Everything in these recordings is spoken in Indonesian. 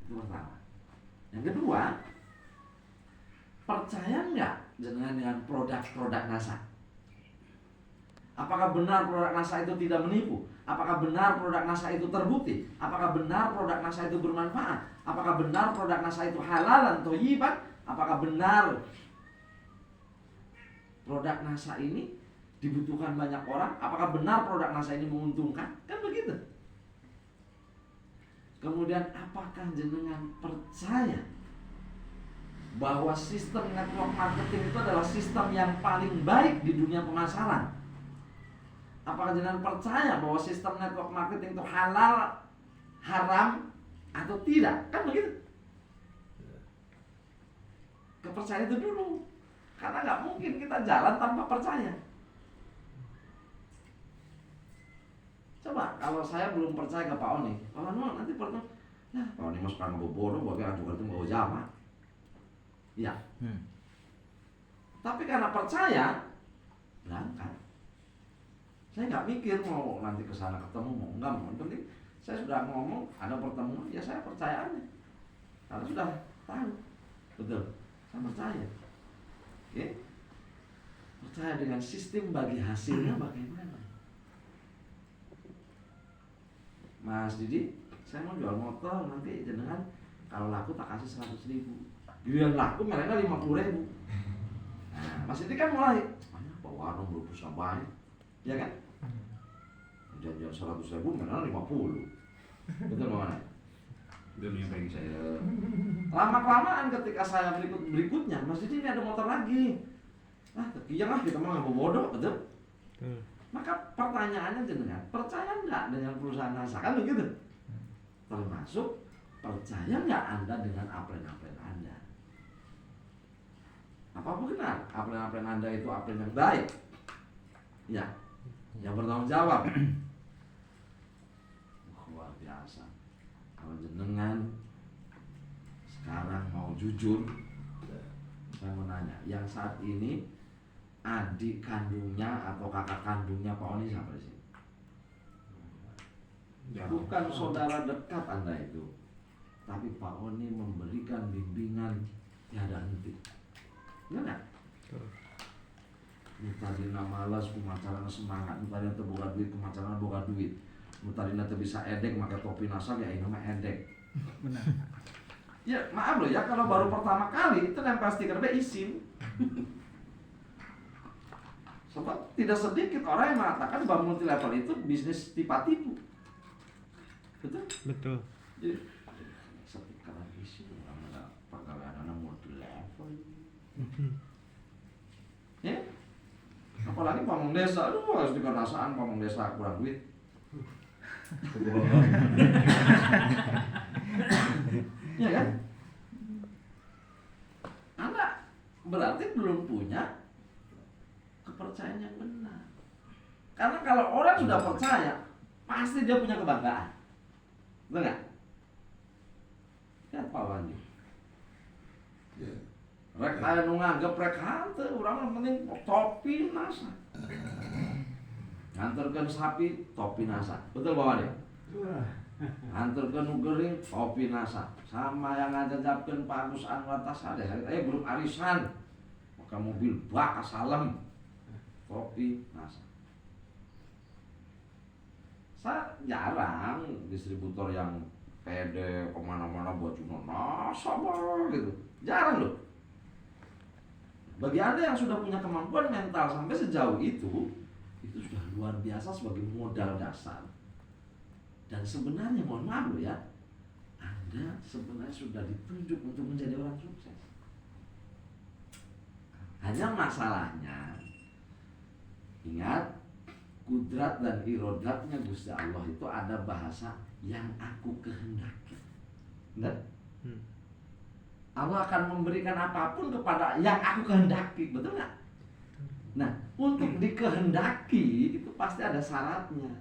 Itu pertama. Yang kedua, percaya nggak dengan produk-produk NASA? Apakah benar produk NASA itu tidak menipu? Apakah benar produk NASA itu terbukti? Apakah benar produk NASA itu bermanfaat? Apakah benar produk NASA itu halal dan thayyiban? Apakah benar produk NASA ini dibutuhkan banyak orang? Apakah benar produk NASA ini menguntungkan? Kan begitu. Kemudian apakah jenengan percaya bahwa sistem network marketing itu adalah sistem yang paling baik di dunia pemasaran? Apakah jenengan percaya bahwa sistem network marketing itu halal, haram, atau tidak? Kan begitu. Kepercayaan itu dulu. Karena nggak mungkin kita jalan tanpa percaya. Coba kalau saya belum percaya ke Pak Oni, Pak Oni nanti pertama, ya Pak Oni mas kan bodoh, bagi ajukan itu bawa jama. Ya. Tapi karena percaya, berangkat. Saya nggak mikir mau nanti ke sana ketemu mau enggak mau. Yang penting saya sudah ngomong ada pertemuan, ya saya percaya aja. Karena sudah tahu, betul. Saya percaya. Oke? Percaya dengan sistem bagi hasilnya bagaimana? Mas Didi, saya mau jual motor nanti jenengan kalau laku tak kasih 100.000. Giliran laku mereka 50.000. Nah, Mas Didi kan mulai, bawa dong belum bisa bayar, ya kan? Janjian 100.000 mereka 50. Betul mana? Demi yang bagi saya. Lama-kelamaan ketika saya berikutnya, Mas Didi ini ada motor lagi. Terkiyang lah kita mau nggak bodoh, betul? Maka pertanyaannya jenengan, percaya nggak dengan perusahaan NASA? Kan begitu. Termasuk percaya nggak Anda dengan upline-upline Anda? Apa benar upline-upline Anda itu upline yang baik? Ya, yang bertanggung jawab. Luar biasa. Kalau jenengan sekarang mau jujur, saya mau nanya, yang saat ini adik kandungnya atau kakak kandungnya Pak Oni siapa sih? Bukan saudara dekat Anda itu, tapi Pak Oni memberikan bimbingan tiada henti. Enggak? Mutarina malas, kumacarana semangat. Mutarina terbuka duit, kumacarana boga duit. Mutarina bisa edek, pakai topi nasab, ya ini mah edek. Benar. Ya maaf loh ya, kalau baru pertama kali itu nempel stiker B isim. Sebab tidak sedikit orang yang mengatakan bahwa multi level itu bisnis tipu. Betul? Betul. Jadi stiker isim orang ada pegawai anak multi level. Ya? Apalagi pamong desa, aduh harus dikerasaan pamong desa kurang duit. Ya kan? Anda berarti belum punya kepercayaan yang benar. Karena kalau orang sudah percaya, pasti dia punya kebanggaan. Betul nggak? Lihat Pak Wandi. Rek aya nu nganggep rek hanteu, urang mah penting topi NASA. Nganterkeun sapi topi NASA. Betul Pak Wandi? Nganterkeun nu geuring topi NASA. Sama yang ngajajabkeun Pak Agus Anwar Tasade, belum arisan. Maka mobil bak asalem topi NASA. Saya jarang distributor yang pede kemana-mana bajunya NASA gitu. Jarang loh. Bagi Anda yang sudah punya kemampuan mental sampai sejauh itu sudah luar biasa sebagai modal dasar. Dan sebenarnya mohon maaf loh ya, Anda sebenarnya sudah ditunjuk untuk menjadi orang sukses. Hanya masalahnya, ingat, kudrat dan irodatnya Gusti Allah itu ada bahasa yang aku kehendaki. Benar? Allah akan memberikan apapun kepada yang aku kehendaki, betul nggak? Nah, untuk dikehendaki itu pasti ada syaratnya.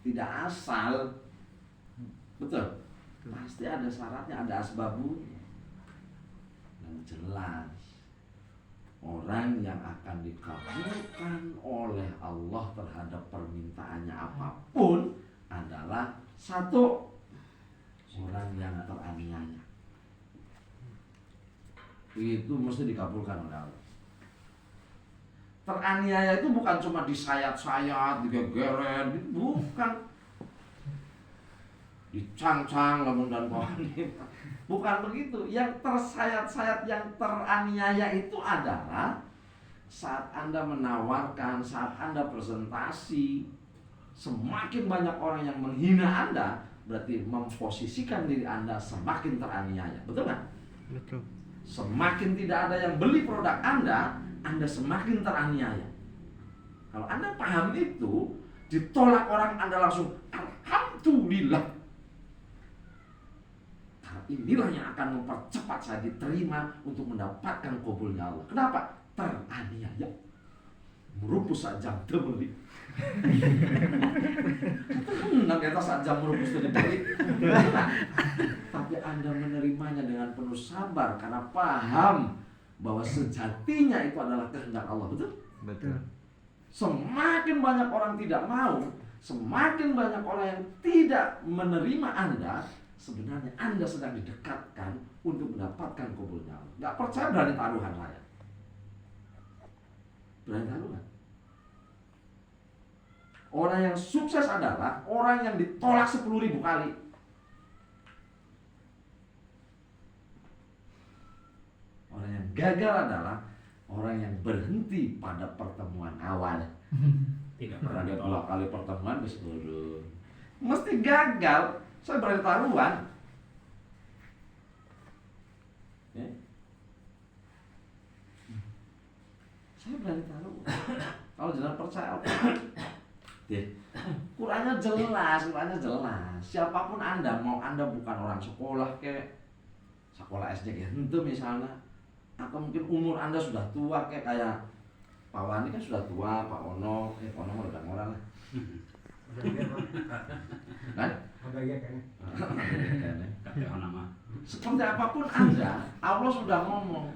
Tidak asal, betul? Pasti ada syaratnya, ada asbabunnya. Dan jelas, orang yang akan dikabulkan oleh Allah terhadap permintaannya apapun adalah satu, teraniaya. Itu mesti dikabulkan oleh Allah. Teraniaya itu bukan cuma disayat-sayat, digegeret, gitu. Bukan. Dicang-cang lamun dan kawan. Bukan begitu. Yang tersayat-sayat, yang teraniaya itu adalah saat Anda menawarkan, saat Anda presentasi, semakin banyak orang yang menghina Anda, berarti memposisikan diri Anda semakin teraniaya. Betul nggak? Betul. Semakin tidak ada yang beli produk Anda semakin teraniaya. Kalau Anda paham itu, ditolak orang, Anda langsung alhamdulillah. Karena inilah yang akan mempercepat saya diterima untuk mendapatkan kabulnya Allah. Kenapa? Teraniaya. Merupus saja dibeli. Tenang kita saja merupus dibeli. Tapi Anda menerimanya dengan penuh sabar karena paham bahwa sejatinya itu adalah kehendak Allah. Betul? Betul. Semakin banyak orang tidak mau, semakin banyak orang yang tidak menerima Anda, sebenarnya Anda sedang didekatkan untuk mendapatkan kabulnya Allah. Gak percaya, berani taruhan saya. Berani taruhan. Orang yang sukses adalah orang yang ditolak 10.000 kali. Orang yang gagal adalah orang yang berhenti pada pertemuan awal. Tidak Pernah pernah dia ditolak. 2 kali pertemuan wis turun. Mesti gagal. Saya berani taruhan. Ya. Saya berani taruhan. Kalau jangan percaya apa? Ya. Qurannya jelas, Qurannya jelas. Siapapun Anda, mau Anda bukan orang sekolah sekolah SD itu misalnya, atau mungkin umur Anda sudah tua kayak Pak Wani kan sudah tua, Pak Ono, Pak Ono udah orang lah. Kan? Kakek nama. Seperti apapun Anda, Allah sudah ngomong,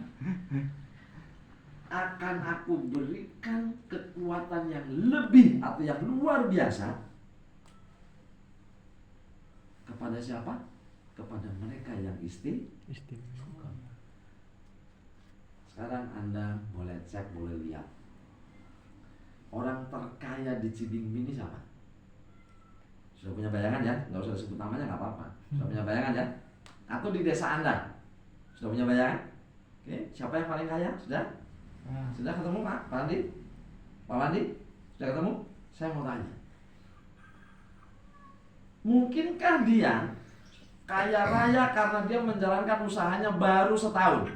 akan aku berikan kekuatan yang lebih atau yang luar biasa kepada siapa? Kepada mereka yang Istimewa. Sekarang Anda boleh cek, boleh lihat. Orang terkaya di Cibinong ini siapa? Sudah punya bayangan ya? Nggak usah disebut namanya, nggak apa-apa. Sudah punya bayangan ya? Atau di desa Anda? Sudah punya bayangan? Oke, siapa yang paling kaya? Sudah? Sudah ketemu Pak Wandi? Pak Wandi? Sudah ketemu? Saya mau tanya. Mungkinkah dia kaya raya karena dia menjalankan usahanya baru setahun?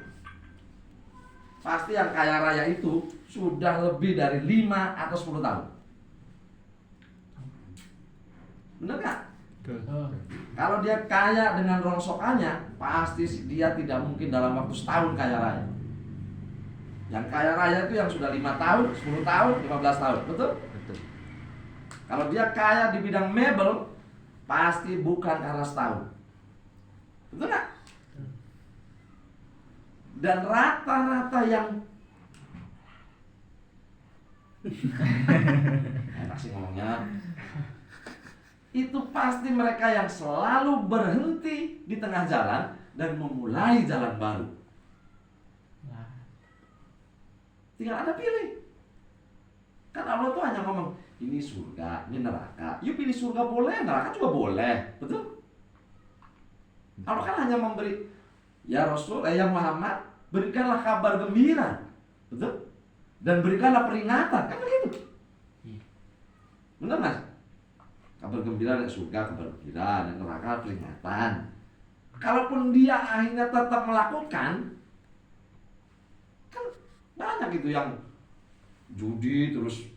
Pasti yang kaya raya itu sudah lebih dari 5 atau 10 tahun. Benar nggak? Betul. Kalau dia kaya dengan rongsokannya, pasti dia tidak mungkin dalam waktu setahun kaya raya. Yang kaya raya itu yang sudah 5 tahun, 10 tahun, 15 tahun, betul? Betul. Kalau dia kaya di bidang mebel, pasti bukan karena setahun. Betul nggak? Dan rata-rata yang enak sih ngomongnya, itu pasti mereka yang selalu berhenti di tengah jalan dan memulai jalan baru. Tinggal Anda pilih. Kan Allah tuh hanya ngomong, ini surga, ini neraka. You pilih surga boleh, neraka juga boleh. Betul? Allah kan hanya memberi, ya Rasul, ya Muhammad, berikanlah kabar gembira. Betul? Dan berikanlah peringatan. Kan begitu? Benar mas? Kabar gembira dan surga, kabar gembira, dan neraka peringatan. Kalaupun dia akhirnya tetap melakukan, kan banyak gitu yang judi terus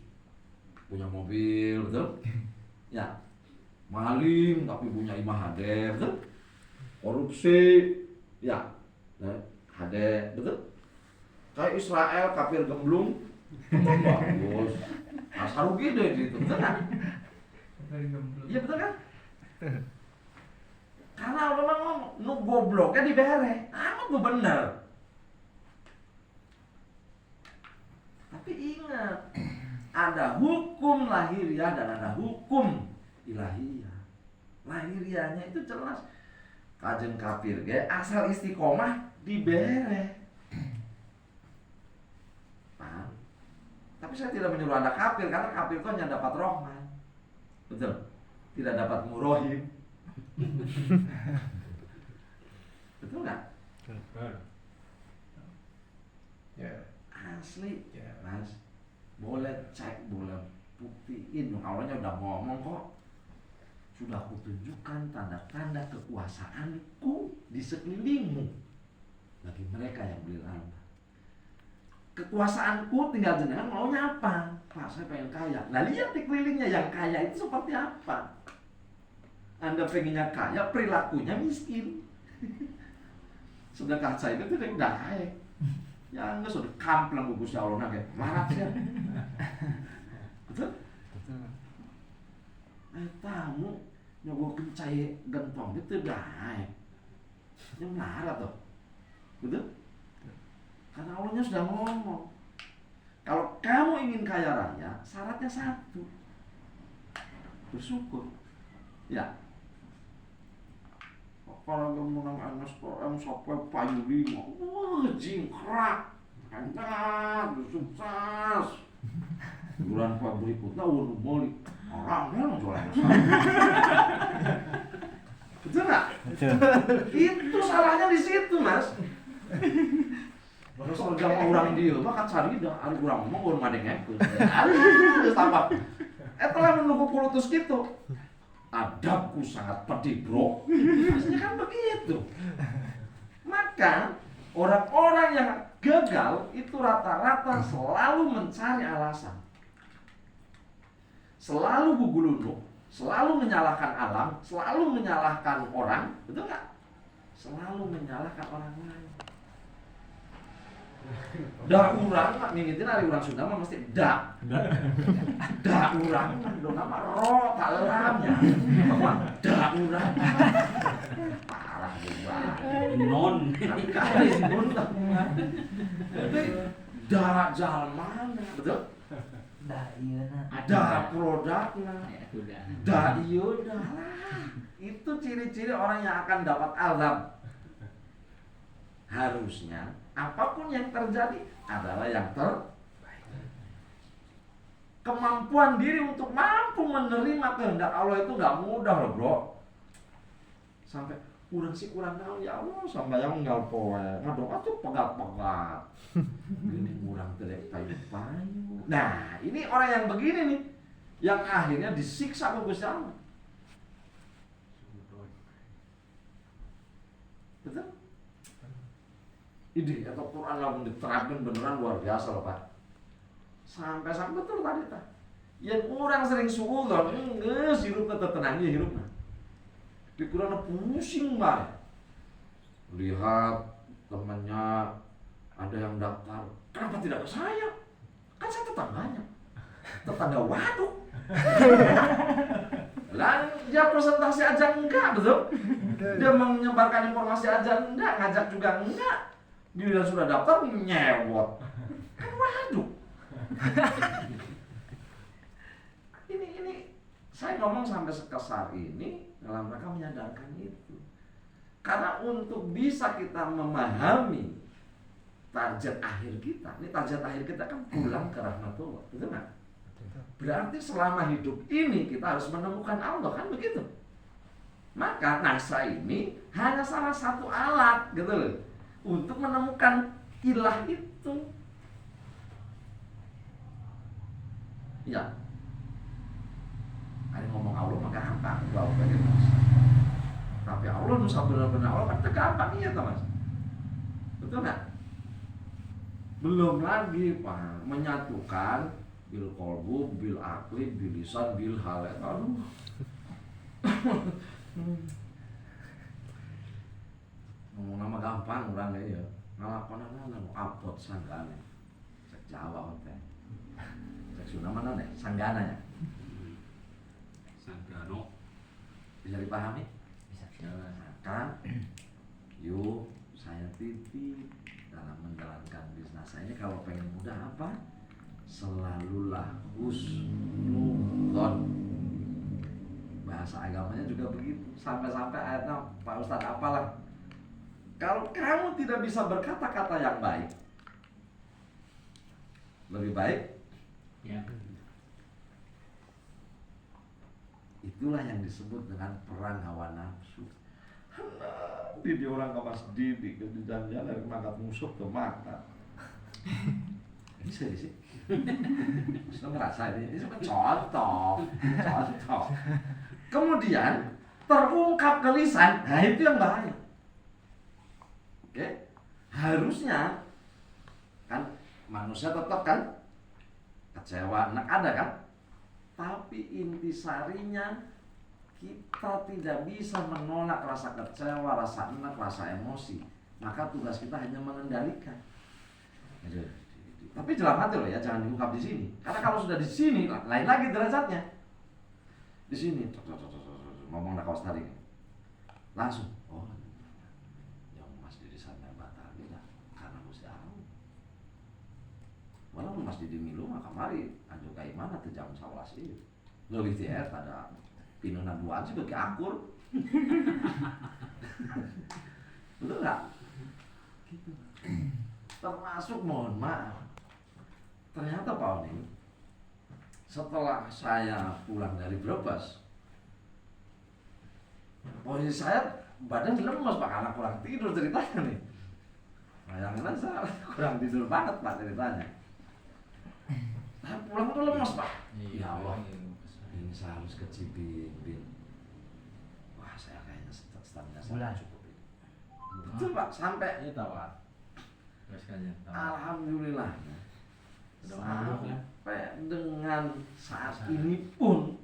punya mobil, betul? Ya, maling tapi punya imah hade, betul? Korupsi, ya, hade, betul? Kayak Israel kafir gemblung, bagus. Asal rugi deh gitu, betul kan? Iya betul kan? Karena Allah ngomong, nu gobloknya dibere, amat gue bener. Tapi ingat, ada hukum lahiriah dan ada hukum ilahiyah. Lahiriahnya itu jelas. kajen kafir ge asal istiqomah dibere. Paham? Tapi saya tidak menyuruh Anda kafir, karena kafir itu hanya dapat rahmat. Betul? Tidak dapat murohim. Betul nggak? Ya. Asli, Ya. Mas. Boleh cek, boleh buktiin. Awalnya udah ngomong kok. Sudah kutunjukkan tanda-tanda kekuasaanku di sekelilingmu. Bagi mereka yang beli Anda. Kekuasaanku tinggal jenengan maunya apa? Pak, saya pengen kaya. Nah, lihat di kelilingnya yang kaya itu seperti apa. Anda pengennya kaya, perilakunya miskin. Sedekah saya itu tidak baik. Ya enggak sudah kampleng gugus ya Allah nake. Marah sih. Betul? Betul. Tamu nyogo kencai gentong itu baik. Yang marah tuh. Betul? Karena Allahnya sudah ngomong. Kalau kamu ingin kaya raya, syaratnya satu. Bersyukur. Ya. Kalau kamu nang anas kok sampai payu lima, wah jingkrak, enak, sukses. Bulan Pak berikutnya udah balik, orangnya jualan. Betul nggak? Betul. Itu salahnya di situ, Mas. Baru soal orang dia, bahkan cari dah, ada orang ngomong orang madeng ekor. Ada tambah. Telah menunggu kulutus gitu. Adabku sangat pedih, bro. Maksudnya kan begitu. Maka orang-orang yang gagal itu rata-rata selalu mencari alasan, selalu gugulunuk, selalu menyalahkan alam, selalu menyalahkan orang, betul nggak? Selalu menyalahkan orang lain. Dah urang mak mingitin hari urang Sunda mah mesti dah urang do nama ro talamnya dah urang parah juga Non. kali nun jadi dah jalmana betul Dah iya na. dah produkna Ya, sudah. dah iya dah itu ciri-ciri orang yang akan dapat azab. Harusnya apapun yang terjadi adalah yang kemampuan diri untuk mampu menerima kehendak Allah itu nggak mudah loh, bro. Sampai kurang tahu ya Allah sampai yang nggak poe ngadoa tuh pegat-pegat ini kurang terek payu-payu. Nah ini orang yang begini nih yang akhirnya disiksa ke Gusti Allah. Betul? Ini atau Quran langsung diterapkan beneran luar biasa loh Pak. Sampai betul tadi tak. Yang orang sering suudzon, geus hirup teh tenang ieu hirupna. Pikiranna pusing banget. Lihat temannya ada yang daftar, kenapa tidak ke saya? Kan saya tetangganya. Tetangga waduk. Lah dia presentasi aja enggak, betul? Dia menyebarkan informasi aja enggak, ngajak juga enggak. Dia sudah daftar nyewot. Kan waduk. Ini saya ngomong sampai sekesar ini dalam rangka menyadarkan itu. Karena untuk bisa kita memahami target akhir kita, ini target akhir kita kan pulang ke rahmatullah, betul nggak? Berarti selama hidup ini kita harus menemukan Allah, kan begitu? Maka NASA ini hanya salah satu alat gitu loh untuk menemukan ilah itu. Ya, ada ngomong Allah maka gampang, gak pengen mas. Tapi Allah nusa benar-benar Allah kan gampang iya toh mas. Betul nggak? Belum lagi Pak menyatukan bil kolbu, bil akli, bil lisan, bil halet. Aduh. Ngomong nama gampang orangnya ya. Ngalakonan anu abot sanggane. Cek Jawa teh. Cek Sunda mana nih? Sanggananya. Sanggano. Bisa dipahami? Bisa. Kan? Yuk, saya titip dalam menjalankan bisnis saya ini kalau pengen mudah apa? Selalulah husnuzon. bahasa agamanya juga begitu. Sampai-sampai ayatnya Pak Ustadz apalah, kalau kamu tidak bisa berkata-kata yang baik, lebih baik Ya. itulah yang disebut dengan perang hawa nafsu. Di orang ke masjid, di jalan-jalan mangkat musuh ke mata. Ini serius sih. Sudah merasa ini cuma contoh. Kemudian terungkap ke lisan, nah itu yang bahaya. Oke, harusnya kan manusia tetap kan kecewa, enak ada kan? Tapi intisarinya kita tidak bisa menolak rasa kecewa, rasa enak, rasa emosi. Maka tugas kita hanya mengendalikan. Tapi dalam hati loh ya, jangan diungkap di sini. Karena kalau sudah di sini, lain lagi derajatnya. Di sini, ngomong nak kaos tarik, langsung. Oh, yang masjid di sana batal lah, karena Gusti Allah. Walaupun masjid di Milu, maka mari anjuk kai mana tuh jam 11 itu. Lebih tiap pada pinunan buat sih bagi akur. Betul nggak? Gitu. Termasuk mohon maaf. Ternyata Pak Oni, setelah saya pulang dari Brebes, posisi saya badan lemes Pak, karena kurang tidur ceritanya nih. Bayangin aja, kurang tidur banget Pak ceritanya. Nah, pulang tuh lemes Pak. Ya Allah, ini saya harus ke Cibimbing. Wah, saya kayaknya stamina saya cukup ini. Betul Pak, sampai Ini tawar. Biasanya tawar. alhamdulillah. Udah mabuk ya? Sampai dengan saat ini pun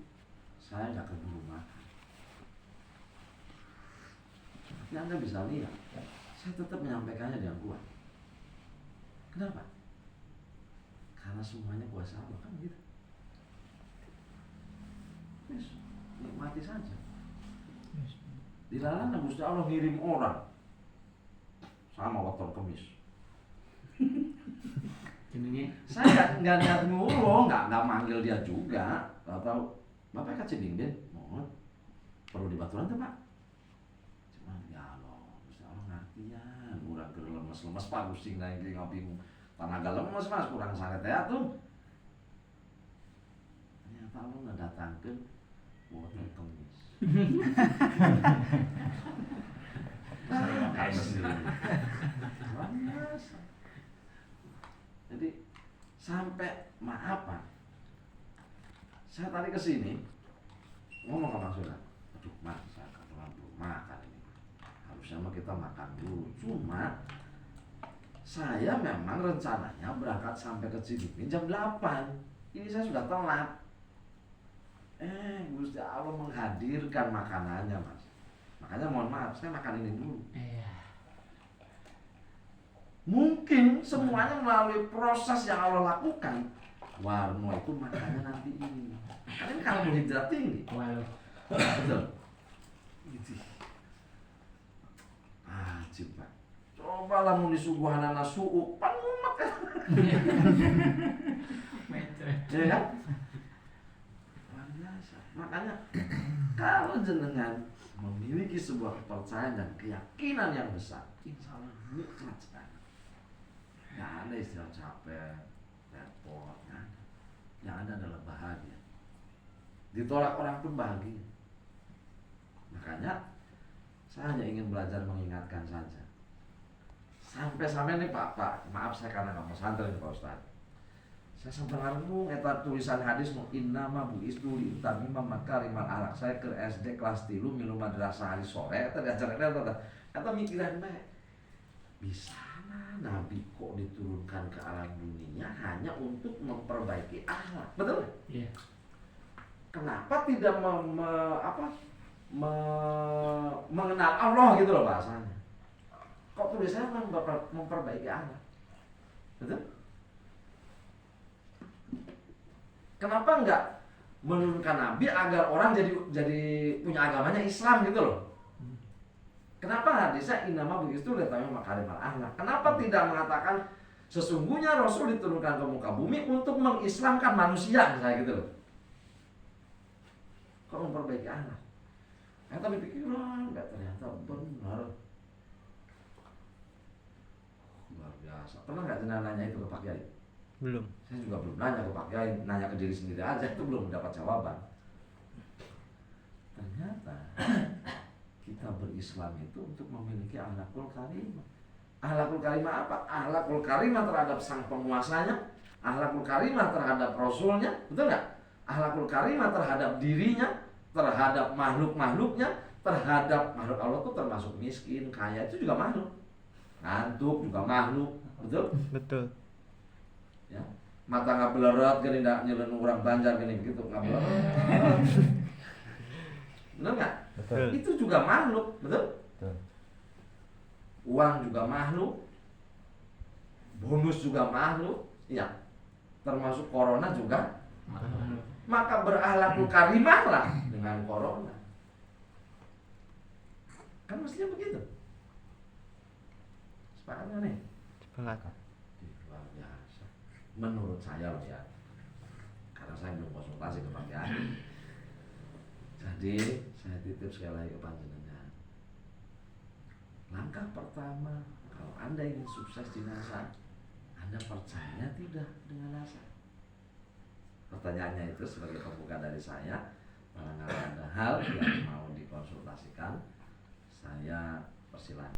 saya nggak keburu makan. Tapi Anda bisa lihat, saya tetap menyampaikannya dengan kuat. Kenapa? Karena semuanya kuasa Allah kan gitu. Yes, nikmati saja. Dilarang Gusti Allah ngirim orang sama weton kemis. Ini Saya nggak niat ngurung, nggak manggil dia juga. Atau Bapak kan Cibimbing, mohon perlu dibaturan tuh Pak. Cuman ya Allah, Gusti Allah ngertian, urang keur lemes-lemes Pak, pusing lagi ngopi tenaga lemes Mas, kurang sangat ya tuh. Ternyata Allah ngedatangkeun weton kemis. Jadi sampai maaf Pak, saya tadi kesini ngomong sama saudara, aduh Mas, saya kebetulan belum makan ini. Harusnya mah kita makan dulu. Cuma saya memang rencananya berangkat sampai ke Cibimbing jam 8. Ini saya sudah telat. Gusti Allah menghadirkan makanannya Mas. Makanya mohon maaf, saya makan ini dulu. Mungkin semuanya melalui proses yang Allah lakukan. Warno itu makannya nanti ini. Karena karbohidrat tinggi. walau Betul. Gitu. Ajib Pak. Cobalah mau disuguhan anak suuk, pan mumet kan. Ya kan? Luar biasa. Makanya kalau jenengan memiliki sebuah kepercayaan dan keyakinan yang besar, insya Allah nikmat sekali. Gak ada istilah capek, repot, gak ada. Yang ada adalah bahagia. Ditolak orang pun bahagia. Makanya saya hanya ingin belajar mengingatkan saja. Sampai-sampai nih Pak, maaf saya karena nggak mau santai nih Pak Ustadz. Saya sampai ngarung eta tulisan hadis nu innama buistu li utamima makarimal akhlak. Saya ke SD kelas 3 milu madrasah hari sore eta diajarkeun eta mikiran bae. Bisa Nabi kok diturunkan ke alam dunia hanya untuk memperbaiki akhlak, betul? Iya. Kenapa tidak mengenal Allah gitu loh bahasanya? Kok tulisannya memperbaiki akhlak, betul? Kenapa enggak menurunkan Nabi agar orang jadi punya agamanya Islam gitu loh? Kenapa hadisnya innama bu'istu liutamima makarimal akhlak? Kenapa tidak mengatakan sesungguhnya Rasul diturunkan ke muka bumi untuk mengislamkan manusia misalnya gitu loh? kok memperbaiki anak. Tapi pikiran, nggak ternyata benar. Luar biasa. Pernah nggak jenengan nanya itu ke Pak Kiai? Belum. Saya juga belum nanya ke Pak Kiai, nanya ke diri sendiri aja itu belum mendapat jawaban. Ternyata kita berislam itu untuk memiliki akhlakul karimah. Akhlakul karimah apa? Akhlakul karimah terhadap sang penguasanya, akhlakul karimah terhadap rasulnya, betul nggak? Akhlakul karimah terhadap dirinya, terhadap makhluk-makhluknya, terhadap makhluk Allah itu termasuk miskin, kaya itu juga makhluk. Ngantuk juga makhluk, betul? Betul. Ya. Mata nggak beleret, gini nggak nyelen orang Banjar gini begitu nggak beleret. Benar nggak? Betul. Itu juga makhluk, betul? Betul. Uang juga makhluk, bonus juga makhluk, ya. Termasuk corona juga. Maka berakhlakul karimah lah dengan corona. Kan mestinya begitu. Sepakat nggak nih? Sepakat. Luar biasa. Menurut saya loh ya, karena saya belum konsultasi ke Pak Kiai. Jadi saya titip sekali lagi ke panjenengan. Langkah pertama, kalau Anda ingin sukses di NASA, Anda percaya tidak dengan NASA? Pertanyaannya itu sebagai pembuka dari saya. Barangkali ada hal yang mau dikonsultasikan, saya persilahkan.